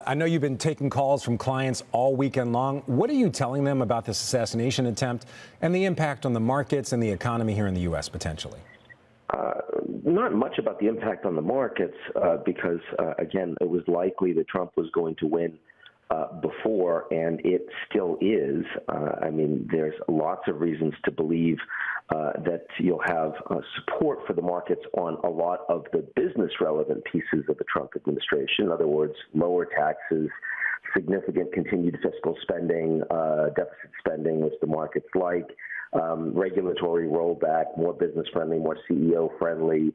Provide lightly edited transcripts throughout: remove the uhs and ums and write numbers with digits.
I know you've been taking calls from clients all weekend long. What are you telling them about this assassination attempt and the impact on the markets and the economy here in the U.S. potentially? Not much about the impact on the markets because, again, it was likely that Trump was going to win before, and it still is. I mean, there's lots of reasons to believe that you'll have support for the markets on a lot of the business-relevant pieces of the Trump administration. In other words, lower taxes, significant continued fiscal spending, deficit spending, which the markets like, regulatory rollback, more business-friendly, more CEO-friendly,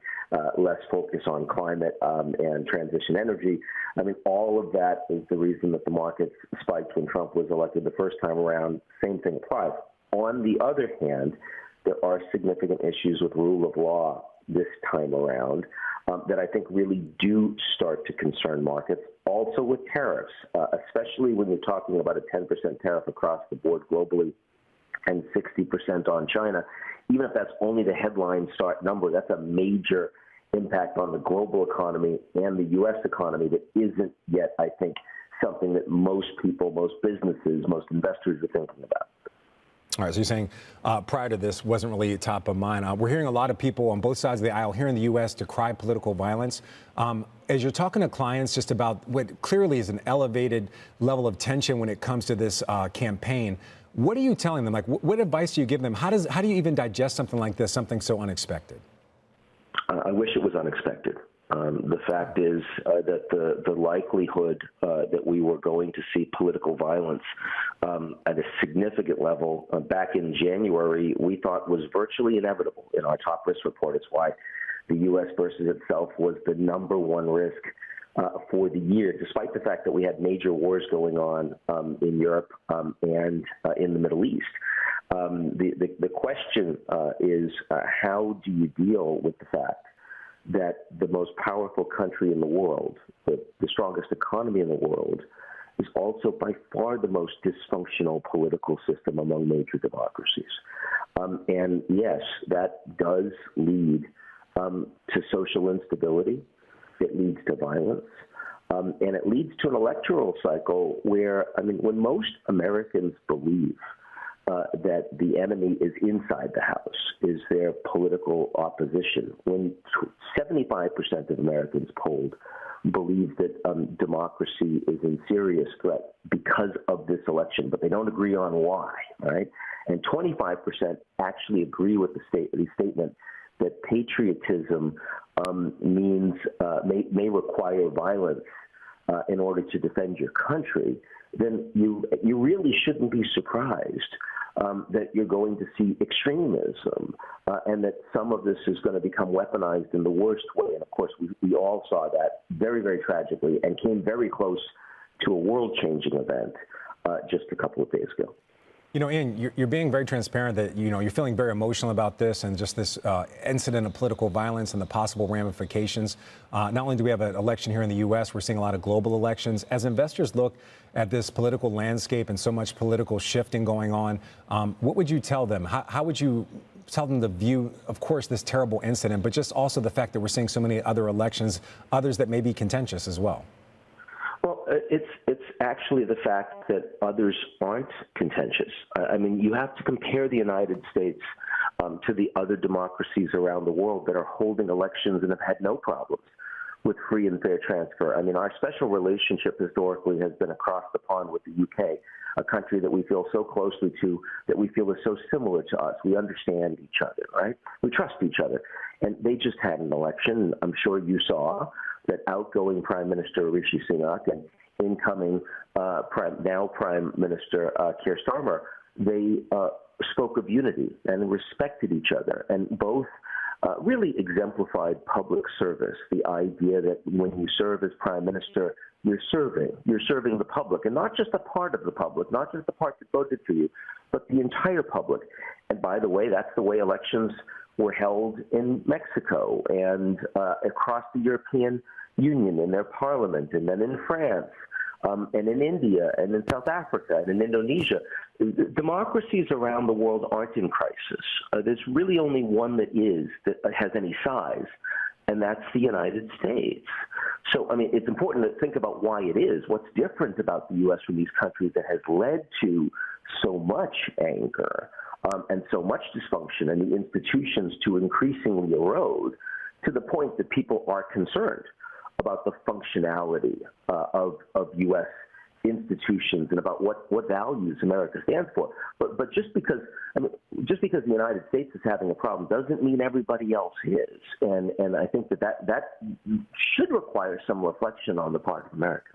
less focus on climate and transition energy. I mean, all of that is the reason that the markets spiked when Trump was elected the first time around. Same thing applies. On the other hand, there are significant issues with rule of law this time around that I think really do start to concern markets. Also with tariffs, especially when you're talking about a 10% tariff across the board globally and 60% on China. Even if that's only the headline start number, that's a major impact on the global economy and the U.S. economy that isn't yet, I think, something that most people, most businesses, most investors are thinking about. All right, so you're saying prior to this wasn't really top of mind. We're hearing a lot of people on both sides of the aisle here in the U.S. decry political violence. As you're talking to clients just about what clearly is an elevated level of tension when it comes to this campaign, what are you telling them? Like, what advice do you give them? How do you even digest something like this, something so unexpected? I wish it was unexpected. The fact is that the likelihood that we were going to see political violence at a significant level back in January, we thought was virtually inevitable in our top risk report. It's why the U.S. versus itself was the #1 risk for the year, despite the fact that we had major wars going on in Europe and in the Middle East. The question is how do you deal with the fact that the most powerful country in the world, the strongest economy in the world, is also by far the most dysfunctional political system among major democracies. And yes, that does lead to social instability. It leads to violence. And it leads to an electoral cycle where, I mean, when most Americans believe that the enemy is inside the house, is their political opposition, when 75% of Americans polled believe that democracy is in serious threat because of this election, but they don't agree on why, right? And 25% actually agree with the statement that patriotism means may require violence in order to defend your country, then you really shouldn't be surprised that you're going to see extremism and that some of this is going to become weaponized in the worst way. And of course, we all saw that very, very tragically and came very close to a world-changing event just a couple of days ago. You know, Ian, you're being very transparent that, you know, you're feeling very emotional about this and just this incident of political violence and the possible ramifications. Not only do we have an election here in the U.S., we're seeing a lot of global elections. As investors look at this political landscape and so much political shifting going on, what would you tell them? How would you tell them to view, of course, this terrible incident, but just also the fact that we're seeing so many other elections, others that may be contentious as well? Well, it's actually the fact that others aren't contentious. I mean, you have to compare the United States to the other democracies around the world that are holding elections and have had no problems with free and fair transfer. I mean, our special relationship historically has been across the pond with the UK, a country that we feel so closely to, that we feel is so similar to us. We understand each other, right? We trust each other. And they just had an election. I'm sure you saw that outgoing Prime Minister Rishi Sunak and incoming now Prime Minister Keir Starmer, they spoke of unity and respected each other, and both really exemplified public service, the idea that when you serve as Prime Minister, you're serving the public, and not just a part of the public, not just the part that voted for you, but the entire public. And by the way, that's the way elections were held in Mexico and across the European Union in their parliament, and then in France, and in India, and in South Africa, and in Indonesia. Democracies around the world aren't in crisis. There's really only one that has any size, and that's the United States. So, I mean, it's important to think about why it is. What's different about the U.S. from these countries that has led to so much anger and so much dysfunction, and the institutions to increasingly erode to the point that people are concerned about the functionality of U.S. institutions and about what values America stands for. But just because the United States is having a problem doesn't mean everybody else is. And I think that should require some reflection on the part of America.